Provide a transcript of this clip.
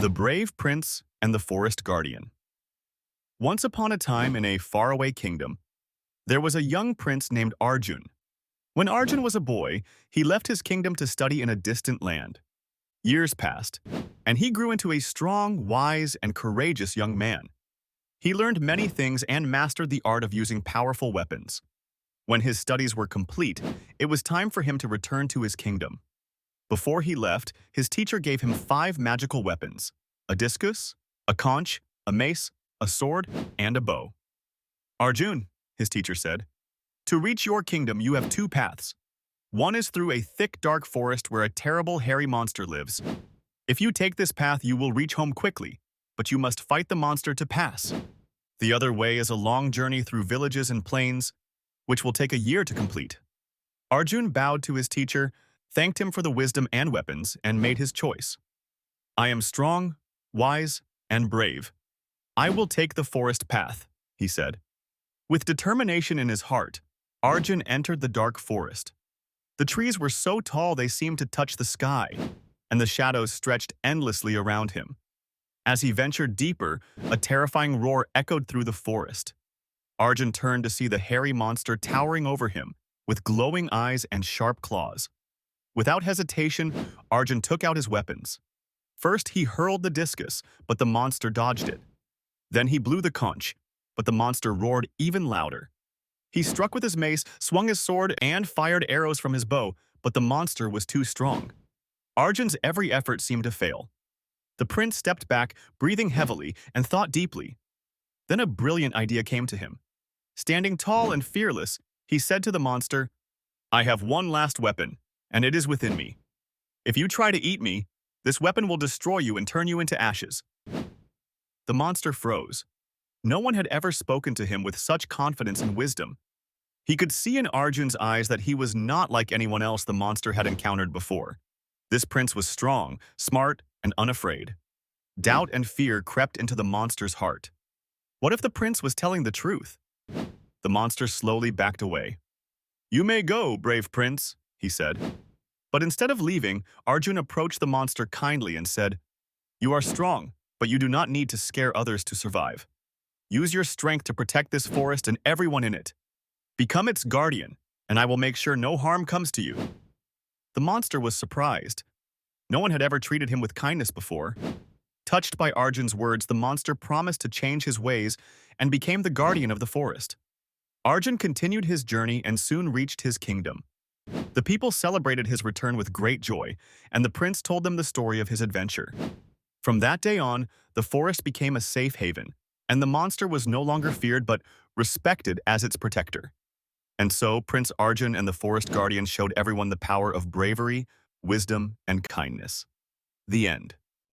The Brave Prince and the Forest Guardian. Once upon a time in a faraway kingdom, there was a young prince named Arjun. When Arjun was a boy, he left his kingdom to study in a distant land. Years passed, and he grew into a strong, wise, and courageous young man. He learned many things and mastered the art of using powerful weapons. When his studies were complete, it was time for him to return to his kingdom. Before he left, his teacher gave him 5 magical weapons: a discus, a conch, a mace, a sword, and a bow. Arjun, his teacher said, to reach your kingdom you have 2 paths. One is through a thick, dark forest where a terrible, hairy monster lives. If you take this path, you will reach home quickly, but you must fight the monster to pass. The other way is a long journey through villages and plains, which will take a year to complete. Arjun bowed to his teacher, thanked him for the wisdom and weapons, and made his choice. I am strong, wise, and brave. I will take the forest path, he said. With determination in his heart, Arjun entered the dark forest. The trees were so tall they seemed to touch the sky, and the shadows stretched endlessly around him. As he ventured deeper, a terrifying roar echoed through the forest. Arjun turned to see the hairy monster towering over him, with glowing eyes and sharp claws. Without hesitation, Arjun took out his weapons. First, he hurled the discus, but the monster dodged it. Then he blew the conch, but the monster roared even louder. He struck with his mace, swung his sword, and fired arrows from his bow, but the monster was too strong. Arjun's every effort seemed to fail. The prince stepped back, breathing heavily, and thought deeply. Then a brilliant idea came to him. Standing tall and fearless, he said to the monster, I have one last weapon, and it is within me. If you try to eat me, this weapon will destroy you and turn you into ashes. The monster froze. No one had ever spoken to him with such confidence and wisdom. He could see in Arjun's eyes that he was not like anyone else the monster had encountered before. This prince was strong, smart, and unafraid. Doubt and fear crept into the monster's heart. What if the prince was telling the truth? The monster slowly backed away. You may go, brave prince, he said. But instead of leaving, Arjun approached the monster kindly and said, You are strong, but you do not need to scare others to survive. Use your strength to protect this forest and everyone in it. Become its guardian, and I will make sure no harm comes to you. The monster was surprised. No one had ever treated him with kindness before. Touched by Arjun's words, the monster promised to change his ways and became the guardian of the forest. Arjun continued his journey and soon reached his kingdom. The people celebrated his return with great joy, and the prince told them the story of his adventure. From that day on, the forest became a safe haven, and the monster was no longer feared but respected as its protector. And so, Prince Arjun and the Forest Guardian showed everyone the power of bravery, wisdom, and kindness. The end.